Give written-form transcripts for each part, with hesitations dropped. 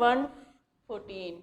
114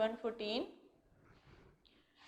114।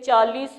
40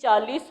40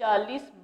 40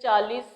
40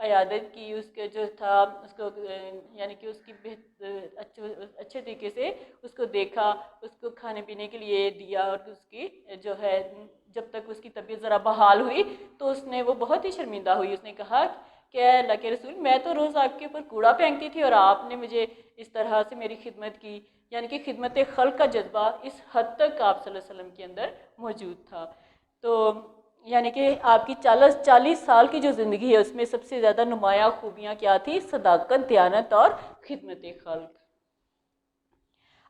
عیادت کی، اس کے جو تھا اس کو یعنی کہ اس کی اچھے طریقے سے اس کو دیکھا، اس کو کھانے پینے کے لیے دیا، اور اس کی جو ہے جب تک اس کی طبیعت ذرا بحال ہوئی تو اس نے وہ بہت ہی شرمندہ ہوئی. اس نے کہا کہ اے اللہ کے رسول، میں تو روز آپ کے اوپر کوڑا پھینکتی تھی اور آپ نے مجھے اس طرح سے میری خدمت کی. یعنی کہ خدمت خلق کا جذبہ اس حد تک آپ صلی اللہ علیہ وسلم کے اندر موجود تھا. تو یعنی کہ آپ کی 40 سال کی جو زندگی ہے اس میں سب سے زیادہ نمایاں خوبیاں کیا تھی؟ صداقت، دیانت اور خدمت خلق.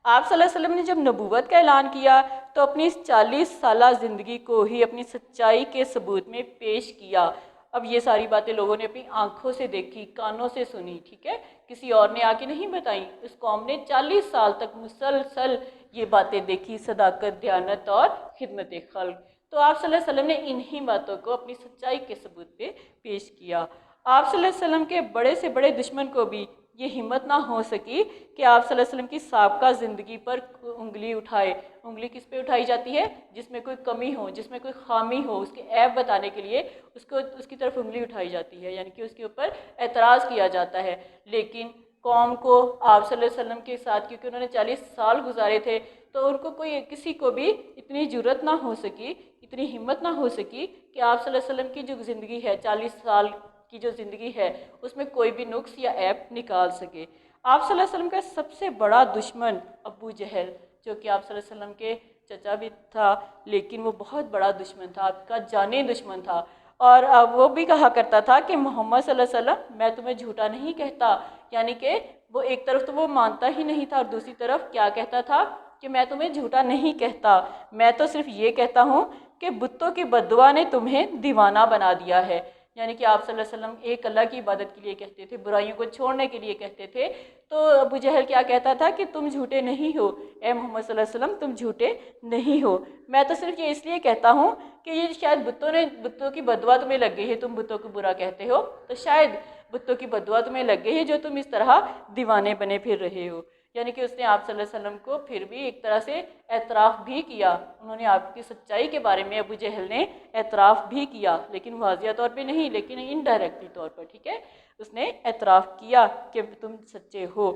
آپ صلی اللہ علیہ وسلم نے جب نبوت کا اعلان کیا تو اپنی اس 40 سالہ زندگی کو ہی اپنی سچائی کے ثبوت میں پیش کیا. اب یہ ساری باتیں لوگوں نے اپنی آنکھوں سے دیکھی، کانوں سے سنی، ٹھیک ہے، کسی اور نے آ کے نہیں بتائیں. اس قوم نے 40 سال تک مسلسل یہ باتیں دیکھی، صداقت، دیانت اور خدمت خلق. تو آپ صلی اللہ علیہ وسلم نے انہی باتوں کو اپنی سچائی کے ثبوت پہ پیش کیا. آپ صلی اللہ علیہ وسلم کے بڑے سے بڑے دشمن کو بھی یہ ہمت نہ ہو سکی کہ آپ صلی اللہ علیہ وسلم کی سابقہ زندگی پر انگلی اٹھائے. انگلی کس پہ اٹھائی جاتی ہے؟ جس میں کوئی کمی ہو، جس میں کوئی خامی ہو، اس کے عیب بتانے کے لیے اس کی طرف انگلی اٹھائی جاتی ہے، یعنی کہ اس کے اوپر اعتراض کیا جاتا ہے. لیکن قوم کو آپ صلی اللہ علیہ وسلم کے ساتھ، کیونکہ انہوں نے 40 سال گزارے تھے، تو ان کو کسی کو بھی اتنی جرأت نہ ہو سکی، اتنی ہمت نہ ہو سکی کہ آپ صلی اللہ علیہ وسلم کی جو زندگی ہے، 40 سال کی جو زندگی ہے، اس میں کوئی بھی نقص یا عیب نکال سکے. آپ صلی اللہ علیہ وسلم کا سب سے بڑا دشمن ابو جہل، جو کہ آپ صلی اللہ علیہ وسلم کے چچا بھی تھا لیکن وہ بہت بڑا دشمن تھا، آپ کا جانی دشمن تھا. اور وہ بھی کہا کرتا تھا کہ محمد صلی اللہ علیہ وسلم میں تمہیں جھوٹا نہیں کہتا. یعنی کہ وہ ایک طرف تو وہ مانتا ہی نہیں تھا اور دوسری طرف کیا کہتا تھا کہ میں تمہیں جھوٹا نہیں کہتا، میں تو صرف یہ کہتا ہوں کہ بتوں کی بددعا نے تمہیں دیوانہ بنا دیا ہے. یعنی کہ آپ صلی اللہ علیہ وسلم ایک اللہ کی عبادت کے لیے کہتے تھے، برائیوں کو چھوڑنے کے لیے کہتے تھے. تو ابو جہل کیا کہتا تھا کہ تم جھوٹے نہیں ہو، اے محمد صلی اللہ علیہ وسلم تم جھوٹے نہیں ہو، میں تو صرف یہ اس لیے کہتا ہوں کہ یہ شاید بتوں کی بددعا تمہیں لگ گئی ہے، تم بتوں کو برا کہتے ہو تو شاید بتوں کی بددعا تمہیں لگ گئی ہے جو تم اس طرح دیوانے بنے پھر رہے ہو. یعنی کہ اس نے آپ صلی اللہ علیہ وسلم کو پھر بھی ایک طرح سے اعتراف بھی کیا. انہوں نے آپ کی سچائی کے بارے میں ابو جہل نے اعتراف بھی کیا، لیکن واضح طور پہ نہیں، لیکن انڈائریکٹلی طور پر، ٹھیک ہے، اس نے اعتراف کیا کہ تم سچے ہو.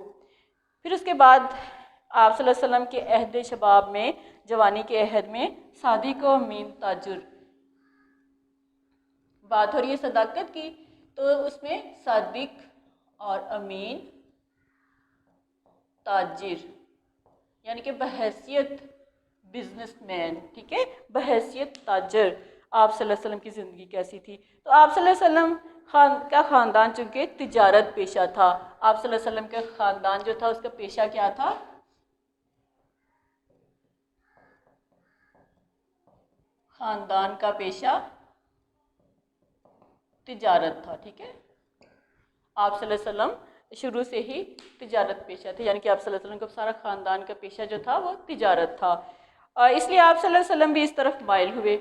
پھر اس کے بعد آپ صلی اللہ علیہ وسلم کے عہد شباب میں، جوانی کے عہد میں، صادق و امین تاجر بات ہو رہی ہے صداقت کی، تو اس میں صادق اور امین تاجر یعنی کہ بحیثیت بزنس مین، ٹھیک ہے، بحیثیت تاجر آپ صلی اللہ علیہ وسلم کی زندگی کیسی تھی؟ تو آپ صلی اللہ علیہ وسلم کا خاندان چونکہ تجارت پیشہ تھا، آپ صلی اللہ علیہ وسلم کا خاندان جو تھا اس کا پیشہ کیا تھا؟ خاندان کا پیشہ تجارت تھا، ٹھیک ہے. آپ صلی اللہ علیہ وسلم شروع سے ہی تجارت پیشہ تھے، یعنی کہ آپ صلی اللہ علیہ وسلم کا سارا خاندان کا پیشہ جو تھا وہ تجارت تھا. اس لیے آپ صلی اللہ علیہ وسلم بھی اس طرف مائل ہوئے.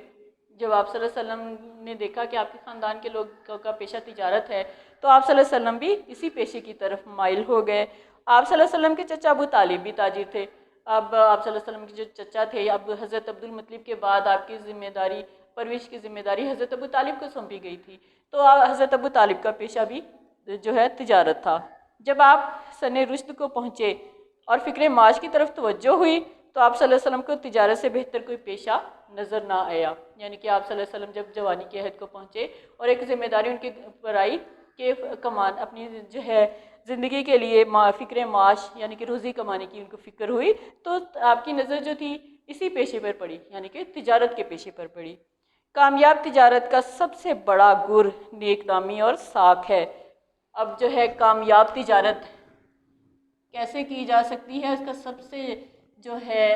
جب آپ صلی اللہ علیہ وسلم نے دیکھا کہ آپ کے خاندان کے لوگوں کا پیشہ تجارت ہے تو آپ صلی اللہ علیہ وسلم بھی اسی پیشے کی طرف مائل ہو گئے. آپ صلی اللہ علیہ وسلم کے چچا ابو طالب بھی تاجر تھے. اب آپ صلی اللہ علیہ وسلم کے جو چچا تھے، اب حضرت عبد المطلب کے بعد آپ کی ذمہ داری، پرورش کی ذمہ داری حضرت ابو طالب کو سونپی گئی تھی. تو حضرت ابو طالب کا پیشہ بھی جو ہے تجارت تھا. جب آپ سن رشد کو پہنچے اور فکر معاش کی طرف توجہ ہوئی تو آپ صلی اللہ علیہ وسلم کو تجارت سے بہتر کوئی پیشہ نظر نہ آیا. یعنی کہ آپ صلی اللہ علیہ وسلم جب جوانی کے عہد کو پہنچے اور ایک ذمہ داری ان کے اوپر آئی کہ کمان اپنی جو ہے زندگی کے لیے فکر معاش یعنی کہ روزی کمانے کی ان کو فکر ہوئی، تو آپ کی نظر جو تھی اسی پیشے پر پڑی، یعنی کہ تجارت کے پیشے پر پڑی. کامیاب تجارت کا سب سے بڑا گر نیک نامی اور ساکھ ہے. اب جو ہے کامیاب تجارت کیسے کی جا سکتی ہے، اس کا سب سے جو ہے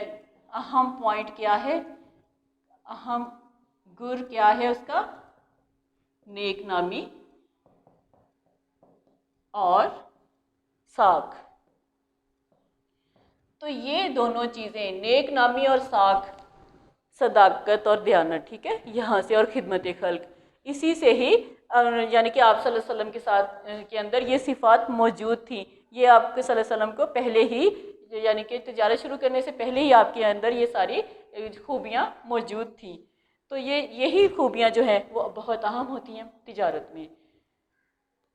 اہم پوائنٹ کیا ہے، اہم گر کیا ہے اس کا؟ نیک نامی اور ساکھ. تو یہ دونوں چیزیں، نیک نامی اور ساکھ، صداقت اور دیانت، ٹھیک ہے، یہاں سے، اور خدمت خلق، اسی سے ہی یعنی کہ آپ صلی اللہ علیہ وسلم کے ساتھ کے اندر یہ صفات موجود تھیں. یہ آپ کے صلی اللہ علیہ وسلم کو پہلے ہی، یعنی کہ تجارت شروع کرنے سے پہلے ہی آپ کے اندر یہ ساری خوبیاں موجود تھیں. تو یہی خوبیاں جو ہیں وہ بہت اہم ہوتی ہیں تجارت میں.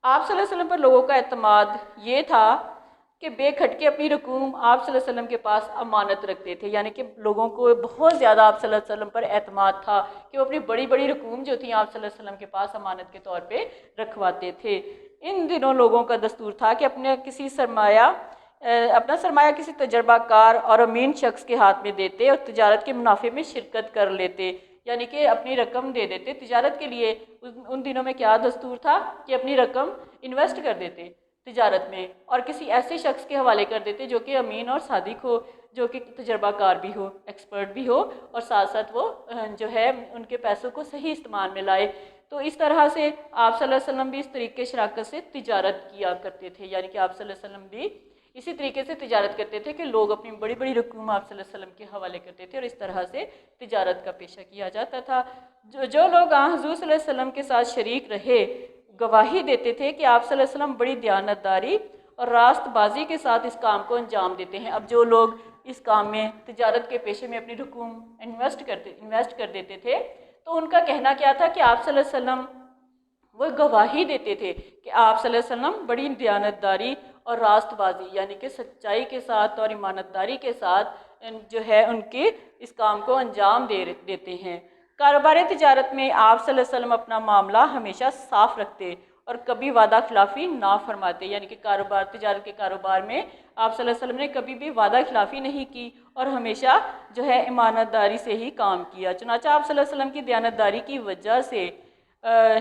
آپ صلی اللہ علیہ وسلم پر لوگوں کا اعتماد یہ تھا کہ بے کھٹ کے اپنی رقوم آپ صلی اللہ علیہ وسلم کے پاس امانت رکھتے تھے، یعنی کہ لوگوں کو بہت زیادہ آپ صلی اللہ علیہ وسلم پر اعتماد تھا کہ وہ اپنی بڑی بڑی رقوم جو تھیں آپ صلی اللہ علیہ وسلم کے پاس امانت کے طور پہ رکھواتے تھے۔ ان دنوں لوگوں کا دستور تھا کہ اپنا سرمایہ کسی تجربہ کار اور امین شخص کے ہاتھ میں دیتے اور تجارت کے منافع میں شرکت کر لیتے، یعنی کہ اپنی رقم دے دیتے تجارت کے لیے۔ ان دنوں میں کیا دستور تھا کہ اپنی رقم انویسٹ کر دیتے تجارت میں اور کسی ایسے شخص کے حوالے کر دیتے جو کہ امین اور صادق ہو، جو کہ تجربہ کار بھی ہو، ایکسپرٹ بھی ہو، اور ساتھ ساتھ وہ جو ہے ان کے پیسوں کو صحیح استعمال میں لائے۔ تو اس طرح سے آپ صلی اللہ علیہ وسلم بھی اس طریقے شراکت سے تجارت کیا کرتے تھے، یعنی کہ آپ صلی اللہ علیہ وسلم بھی اسی طریقے سے تجارت کرتے تھے کہ لوگ اپنی بڑی بڑی رقوم آپ صلی اللہ علیہ وسلم کے حوالے کرتے تھے اور اس طرح سے تجارت کا پیشہ کیا جاتا تھا۔ جو لوگ حضور صلی اللہ علیہ وسلم کے ساتھ شریک رہے گواہی دیتے تھے کہ آپ صلی اللہ علیہ وسلم بڑی دیانتداری اور راست بازی کے ساتھ اس کام کو انجام دیتے ہیں۔ اب جو لوگ اس کام میں تجارت کے پیشے میں اپنی رقوم انویسٹ کر دیتے تھے تو ان کا کہنا کیا تھا کہ آپ صلی اللہ علیہ وسلم وہ گواہی دیتے تھے کہ آپ صلی اللہ علیہ وسلم بڑی دیانتداری اور راست بازی یعنی کہ سچائی کے ساتھ اور ایمانتداری کے ساتھ جو ہے ان کے اس کام کو انجام دیتے ہیں۔ کاروبار تجارت میں آپ صلی اللہ علیہ وسلم اپنا معاملہ ہمیشہ صاف رکھتے اور کبھی وعدہ خلافی نہ فرماتے، یعنی کہ تجارت کے کاروبار میں آپ صلی اللہ علیہ وسلم نے کبھی بھی وعدہ خلافی نہیں کی اور ہمیشہ جو ہے ایمانتداری سے ہی کام کیا۔ چنانچہ آپ صلی اللہ علیہ وسلم کی دیانتداری کی وجہ سے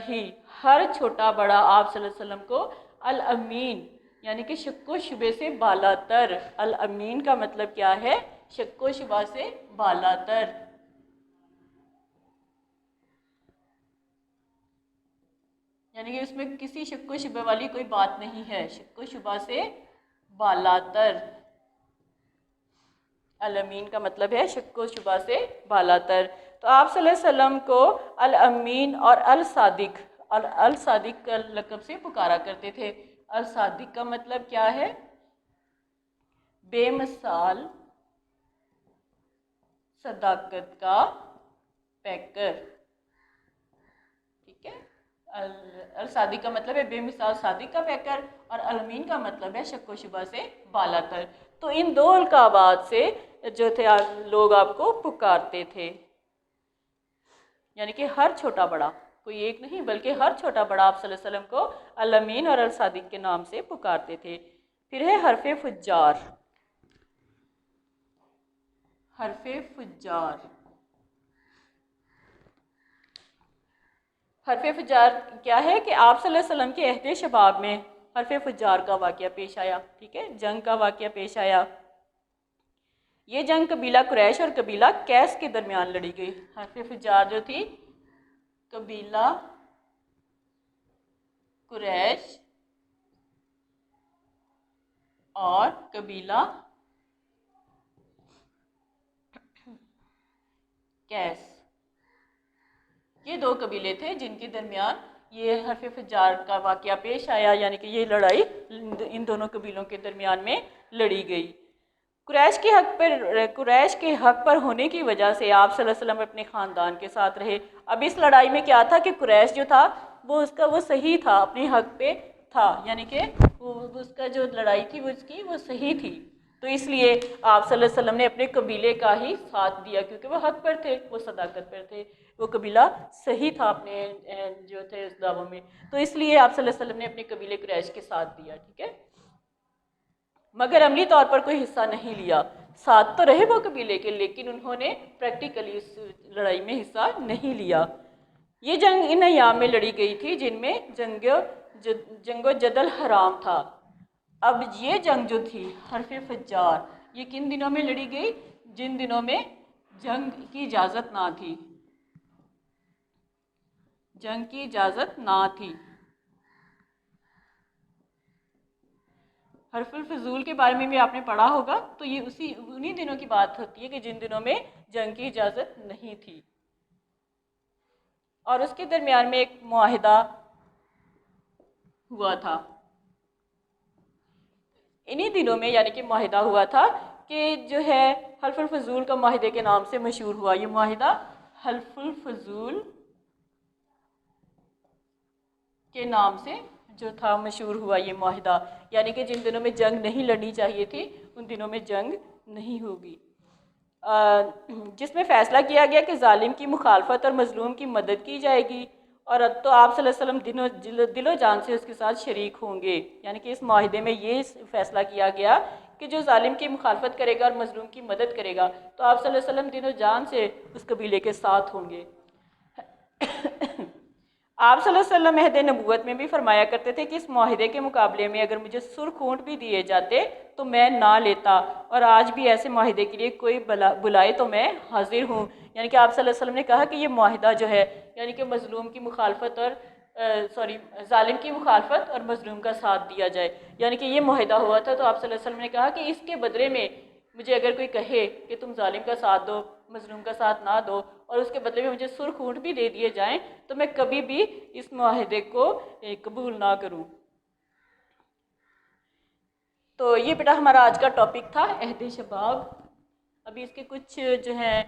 ہی ہر چھوٹا بڑا آپ صلی اللہ علیہ وسلم کو الامین یعنی کہ شک و شبے سے بالا تر، الامین کا مطلب کیا ہے؟ شک و شبہ سے بالا تر، یعنی کہ اس میں کسی شک و شبہ والی کوئی بات نہیں ہے، شک و شبہ سے بالا تر۔ الامین کا مطلب ہے شک و شبہ سے بالا تر۔ تو آپ صلی اللہ علیہ وسلم کو الامین اور الصادق کا لقب سے پکارا کرتے تھے۔ الصادق کا مطلب کیا ہے؟ بے مثال صداقت کا پیکر، ٹھیک ہے؟ الصادق کا مطلب ہے بے مثال صادق کا پیکر اور الامین کا مطلب ہے شک و شبہ سے بالا تر۔ تو ان دو القابات سے جو تھے لوگ آپ کو پکارتے تھے، یعنی کہ ہر چھوٹا بڑا، کوئی ایک نہیں بلکہ ہر چھوٹا بڑا آپ صلی اللہ علیہ وسلم کو الامین اور الصادق کے نام سے پکارتے تھے۔ پھر ہے حرف فجار۔ حرف فجار، حرف فجار کیا ہے کہ آپ صلی اللہ علیہ وسلم کے عہد شباب میں حرف فجار کا واقعہ پیش آیا، ٹھیک ہے؟ جنگ کا واقعہ پیش آیا۔ یہ جنگ قبیلہ قریش اور قبیلہ کیس کے درمیان لڑی گئی۔ حرف فجار جو تھی قبیلہ قریش اور قبیلہ کیس، یہ دو قبیلے تھے جن کے درمیان یہ حرف فجار کا واقعہ پیش آیا، یعنی کہ یہ لڑائی ان دونوں قبیلوں کے درمیان میں لڑی گئی۔ قریش کے حق پر ہونے کی وجہ سے آپ صلی اللہ علیہ وسلم اپنے خاندان کے ساتھ رہے۔ اب اس لڑائی میں کیا تھا کہ قریش جو تھا وہ صحیح تھا، اپنے حق پہ تھا، یعنی کہ اس کا جو لڑائی تھی وہ صحیح تھی، تو اس لیے آپ صلی اللہ علیہ وسلم نے اپنے قبیلے کا ہی ساتھ دیا کیونکہ وہ حق پر تھے، وہ صداقت پر تھے، وہ قبیلہ صحیح تھا اپنے جو تھے اس دعووں میں، تو اس لیے آپ صلی اللہ علیہ وسلم نے اپنے قبیلے قریش کے ساتھ دیا، ٹھیک ہے؟ مگر عملی طور پر کوئی حصہ نہیں لیا، ساتھ تو رہے وہ قبیلے کے لیکن انہوں نے پریکٹیکلی اس لڑائی میں حصہ نہیں لیا۔ یہ جنگ ان ایام میں لڑی گئی تھی جن میں جنگ و جدل حرام تھا۔ اب یہ جنگ جو تھی حرف فجار یہ کن دنوں میں لڑی گئی؟ جن دنوں میں جنگ کی اجازت نہ تھی، جنگ کی اجازت نہ تھی۔ حرف الفضول کے بارے میں بھی آپ نے پڑھا ہوگا، تو یہ انہی دنوں کی بات ہوتی ہے کہ جن دنوں میں جنگ کی اجازت نہیں تھی اور اس کے درمیان میں ایک معاہدہ ہوا تھا۔ انہی دنوں میں یعنی کہ معاہدہ ہوا تھا کہ جو ہے حلف الفضول کا معاہدے کے نام سے مشہور ہوا۔ یہ معاہدہ حلف الفضول کے نام سے جو تھا مشہور ہوا یہ معاہدہ، یعنی کہ جن دنوں میں جنگ نہیں لڑنی چاہیے تھی ان دنوں میں جنگ نہیں ہوگی، جس میں فیصلہ کیا گیا کہ ظالم کی مخالفت اور مظلوم کی مدد کی جائے گی، اور اب تو آپ صلی اللہ علیہ وسلم دل و جان سے اس کے ساتھ شریک ہوں گے، یعنی کہ اس معاہدے میں یہ فیصلہ کیا گیا کہ جو ظالم کی مخالفت کرے گا اور مظلوم کی مدد کرے گا تو آپ صلی اللہ علیہ وسلم دل و جان سے اس قبیلے کے ساتھ ہوں گے۔ آپ صلی اللہ علیہ وسلم عہد نبوت میں بھی فرمایا کرتے تھے کہ اس معاہدے کے مقابلے میں اگر مجھے سرخ اونٹ بھی دیے جاتے تو میں نہ لیتا، اور آج بھی ایسے معاہدے کے لیے کوئی بلائے تو میں حاضر ہوں، یعنی کہ آپ صلی اللہ علیہ وسلم نے کہا کہ یہ معاہدہ جو ہے یعنی کہ مظلوم کی مخالفت اور ظالم کی مخالفت اور مظلوم کا ساتھ دیا جائے، یعنی کہ یہ معاہدہ ہوا تھا، تو آپ صلی اللہ علیہ وسلم نے کہا کہ اس کے بدلے میں مجھے اگر کوئی کہے کہ تم ظالم کا ساتھ دو مظلوم کا ساتھ نہ دو اور اس کے بدلے میں مجھے سرخ اونٹ بھی دے دیے جائیں تو میں کبھی بھی اس معاہدے کو قبول نہ کروں۔ تو یہ بیٹا ہمارا آج کا ٹاپک تھا عہد شباب۔ ابھی اس کے کچھ جو ہیں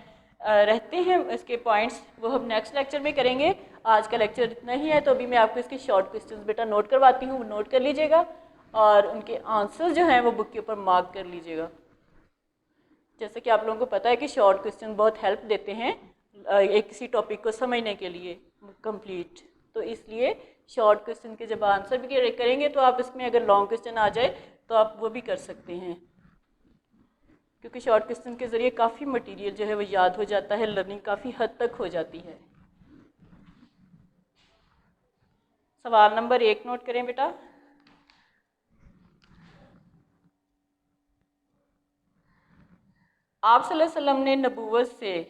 رہتے ہیں اس کے پوائنٹس، وہ ہم نیکسٹ لیکچر میں کریں گے، آج کا لیکچر اتنا ہی ہے، تو ابھی میں آپ کو اس کے شارٹ کوسچنز بیٹا نوٹ کرواتی ہوں، وہ نوٹ کر لیجیے گا اور ان کے آنسر جو ہیں وہ بک کے اوپر مارک کر لیجیے گا۔ جیسے کہ آپ لوگوں کو پتہ ہے کہ شارٹ کوسچن بہت ہیلپ دیتے ہیں ایک کسی ٹاپک کو سمجھنے کے لیے کمپلیٹ، تو اس لیے شارٹ کوسچن کے جب آنسر بھی کریں گے تو آپ اس میں اگر لانگ کوسچن آ جائے تو آپ وہ بھی کر سکتے ہیں، کیونکہ شارٹ کوسچن کے ذریعے کافی مٹیریل جو ہے وہ یاد ہو جاتا ہے، لرننگ کافی حد تک ہو جاتی ہے۔ سوال نمبر 1 نوٹ کریں بیٹا۔ آپ صلی اللہ علیہ وسلم نے نبوت سے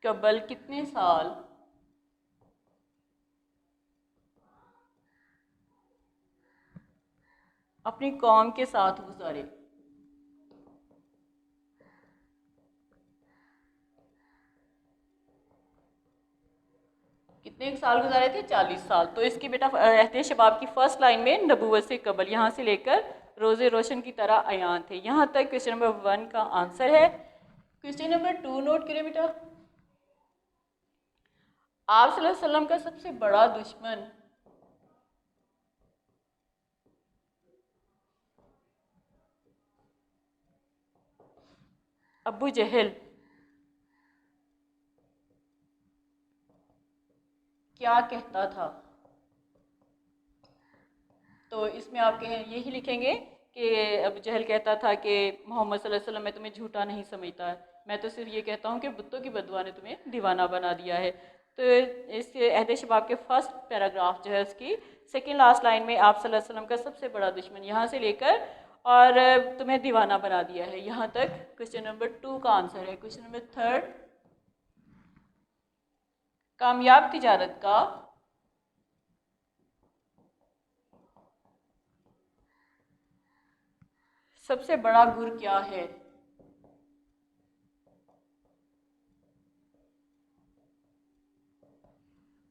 قبل کتنے سال اپنی قوم کے ساتھ گزارے؟ کتنے سال گزارے تھے؟ 40 سال۔ تو اس کی بیٹا عہد شباب کی فرسٹ لائن میں نبوت سے قبل، یہاں سے لے کر روز روشن کی طرح عیان تھے، یہاں تک کوسچن نمبر 1 کا آنسر ہے۔ کوسچن نمبر 2 نوٹ کریں بیٹا۔ آپ صلی اللہ علیہ وسلم کا سب سے بڑا دشمن ابو جہل کیا کہتا تھا؟ تو اس میں آپ یہی لکھیں گے کہ ابو جہل کہتا تھا کہ محمد صلی اللہ علیہ وسلم میں تمہیں جھوٹا نہیں سمجھتا، میں تو صرف یہ کہتا ہوں کہ بتوں کی بددعا نے تمہیں دیوانہ بنا دیا ہے۔ تو اس عہد شباب کے فرسٹ پیراگراف جو ہے اس کی سیکنڈ لاسٹ لائن میں آپ صلی اللہ علیہ وسلم کا سب سے بڑا دشمن یہاں سے لے کر اور تمہیں دیوانہ بنا دیا ہے، یہاں تک کوسچن نمبر 2 کا آنسر ہے۔ کوسچن نمبر 3، کامیاب تجارت کا سب سے بڑا گر کیا ہے؟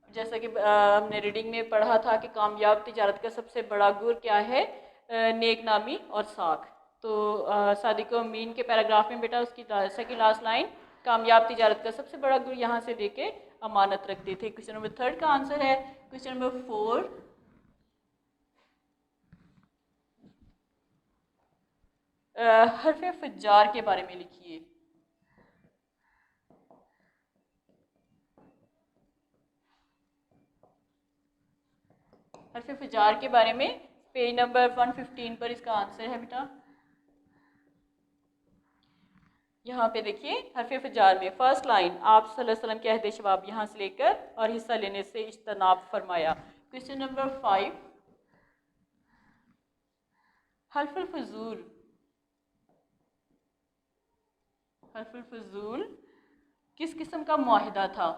جیسا کہ ہم نے ریڈنگ میں پڑھا تھا کہ کامیاب تجارت کا سب سے بڑا گر کیا ہے؟ نیک نامی اور ساکھ۔ تو صادق و امین کے پیراگراف میں بیٹا اس کی سیکنڈ لاسٹ لائن کامیاب تجارت کا سب سے بڑا گر یہاں سے لے کے امانت رکھتے تھے۔ کوسچن نمبر 3 کا آنسر ہے۔ کوسچن نمبر 4، حرف فجار کے بارے میں لکھیے۔ حرف فجار کے بارے میں پیج نمبر 115 پر اس کا آنسر ہے بیٹا۔ یہاں پہ دیکھیے حرف فجار میں فرسٹ لائن آپ صلی اللہ علیہ وسلم کے عہد شباب یہاں سے لے کر اور حصہ لینے سے اجتناب فرمایا۔ کوسچن نمبر 5، حلف الفضول، حلف الفضول کس قسم کا معاہدہ تھا؟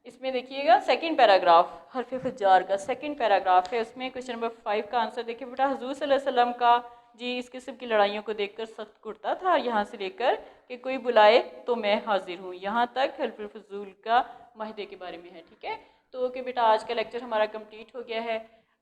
اس میں دیکھیے گا سیکنڈ پیراگراف حرف فجار کا سیکنڈ پیراگراف ہے، اس میں کوسچن نمبر 5 کا آنسر دیکھیے بیٹا۔ حضور صلی اللہ علیہ وسلم کا جی اس قسم کی لڑائیوں کو دیکھ کر سخت کرتا تھا، یہاں سے لے کر کہ کوئی بلائے تو میں حاضر ہوں، یہاں تک حلف الفضول کا معاہدے کے بارے میں ہے، ٹھیک ہے۔ تو اوکے بیٹا آج کا لیکچر ہمارا کمپلیٹ ہو گیا ہے۔